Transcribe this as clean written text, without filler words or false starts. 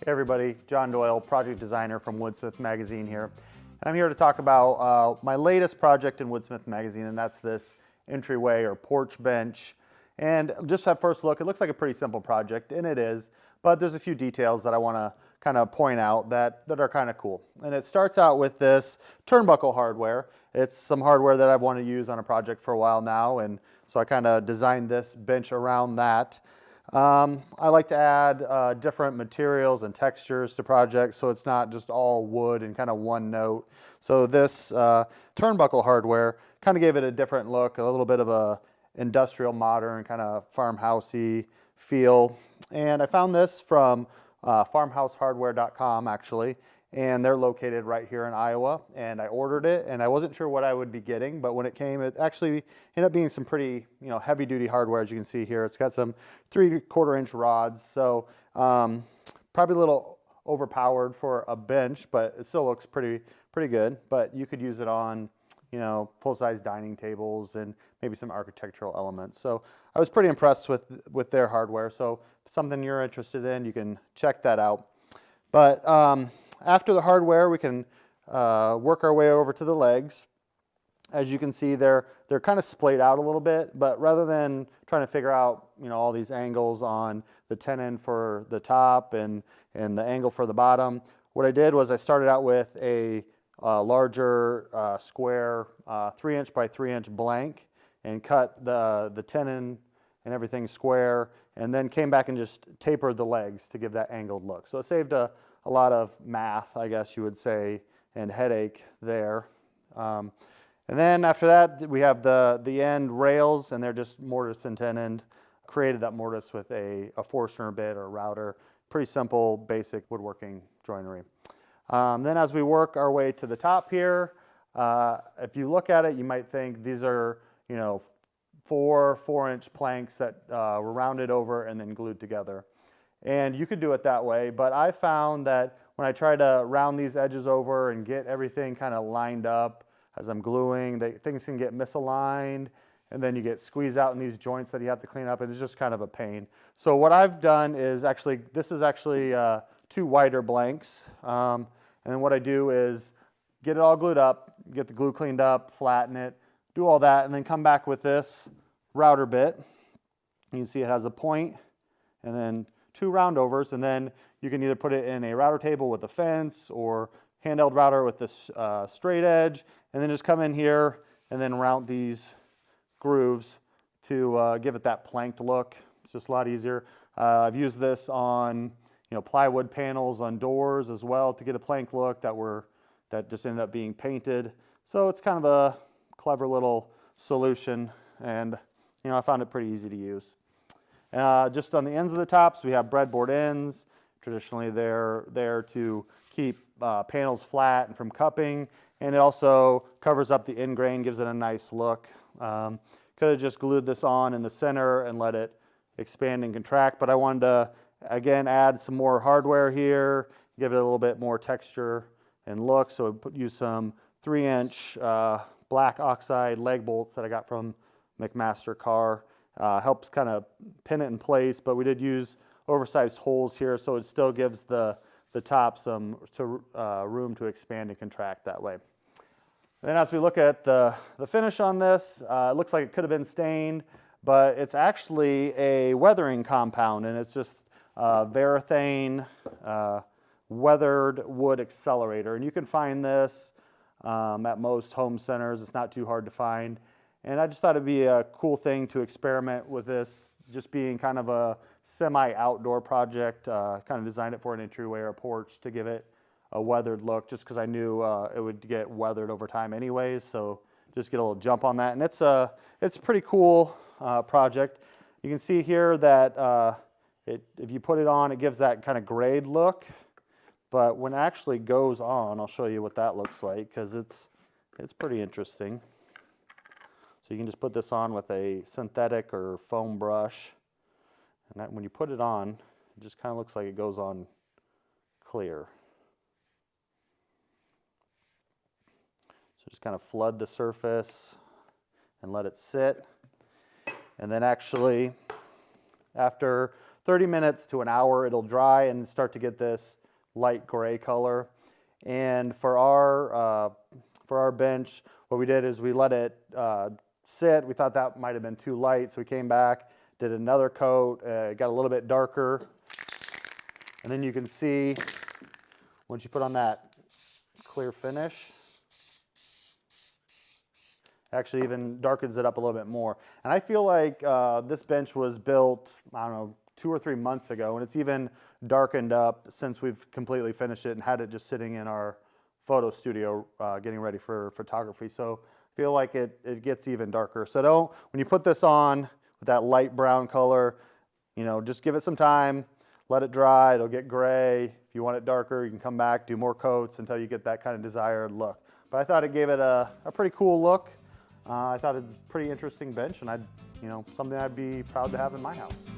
Hey everybody, John Doyle, project designer from Woodsmith Magazine here. And I'm here to talk about my latest project in Woodsmith Magazine, and that's this entryway or porch bench. And just at first look, it looks like a pretty simple project, and it is, but there's a few details that I want to kind of point out that are kind of cool. And it starts out with this turnbuckle hardware. It's some hardware that I've wanted to use on a project for a while now, and so I kind of designed this bench around that. I like to add different materials and textures to projects so it's not just all wood and kind of one note. So this turnbuckle hardware kind of gave it a different look, a little bit of a industrial modern kind of farmhousey feel. And I found this from farmhousehardware.com actually, and they're located right here in Iowa, and I ordered it and I wasn't sure what I would be getting, but when it came it actually ended up being some pretty heavy duty hardware. As you can see here, it's got some 3/4 inch rods, so probably a little overpowered for a bench, but it still looks pretty good. But you could use it on full-size dining tables and maybe some architectural elements. So I was pretty impressed with their hardware. So if something you're interested in, you can check that out. But after the hardware, we can work our way over to the legs. As you can see, they're kind of splayed out a little bit, but rather than trying to figure out all these angles on the tenon for the top and the angle for the bottom, what I did was I started out with a larger square 3-inch by 3-inch blank and cut the tenon and everything square, and then came back and just tapered the legs to give that angled look. So it saved a lot of math, I guess you would say, and headache there. And then after that, we have the end rails, and they're just mortise and tenon. Created that mortise with a Forstner bit or router. Pretty simple, basic woodworking joinery. Then as we work our way to the top here, if you look at it, you might think these are 4-inch planks that were rounded over and then glued together. And you could do it that way, but I found that when I try to round these edges over and get everything kind of lined up as I'm gluing, things can get misaligned, and then you get squeezed out in these joints that you have to clean up, and it's just kind of a pain. So what I've done is this is actually 2 wider blanks, and then what I do is get it all glued up, get the glue cleaned up, flatten it, do all that, and then come back with this router bit. You can see it has a point, and then 2 roundovers, and then you can either put it in a router table with a fence or handheld router with this straight edge, and then just come in here and then round these grooves to give it that planked look. It's just a lot easier. I've used this on plywood panels on doors as well to get a plank look that just ended up being painted. So it's kind of a clever little solution, and I found it pretty easy to use. Just on the ends of the tops, we have breadboard ends. Traditionally, they're there to keep panels flat and from cupping, and it also covers up the end grain, gives it a nice look. Could have just glued this on in the center and let it expand and contract, but I wanted to, again, add some more hardware here, give it a little bit more texture and look, so I use some 3-inch black oxide leg bolts that I got from McMaster Carr. Helps kind of pin it in place, but we did use oversized holes here, so it still gives the top some room to expand and contract that way. And then as we look at the finish on this, it looks like it could have been stained, but it's actually a weathering compound, and it's just Varathane weathered wood accelerator. And you can find this at most home centers. It's not too hard to find. And I just thought it'd be a cool thing to experiment with this, just being kind of a semi-outdoor project. Kind of designed it for an entryway or a porch to give it a weathered look, just because I knew it would get weathered over time anyways. So just get a little jump on that. And it's a pretty cool project. You can see here that if you put it on, it gives that kind of grayed look. But when it actually goes on, I'll show you what that looks like, because it's pretty interesting. So you can just put this on with a synthetic or foam brush, and when you put it on, it just kind of looks like it goes on clear. So just kind of flood the surface and let it sit. And then actually, after 30 minutes to an hour, it'll dry and start to get this light gray color. And for our bench, what we did is we let it sit. We thought that might have been too light, so we came back, did another coat, got a little bit darker. And then you can see, once you put on that clear finish, actually even darkens it up a little bit more. And I feel like this bench was built, I don't know, 2 or 3 months ago, and it's even darkened up since we've completely finished it and had it just sitting in our photo studio getting ready for photography. So I feel like it gets even darker. So when you put this on with that light brown color, you know, just give it some time, let it dry, it'll get gray. If you want it darker, you can come back, do more coats until you get that kind of desired look. But I thought it gave it a pretty cool look. I thought it was a pretty interesting bench, and something I'd be proud to have in my house.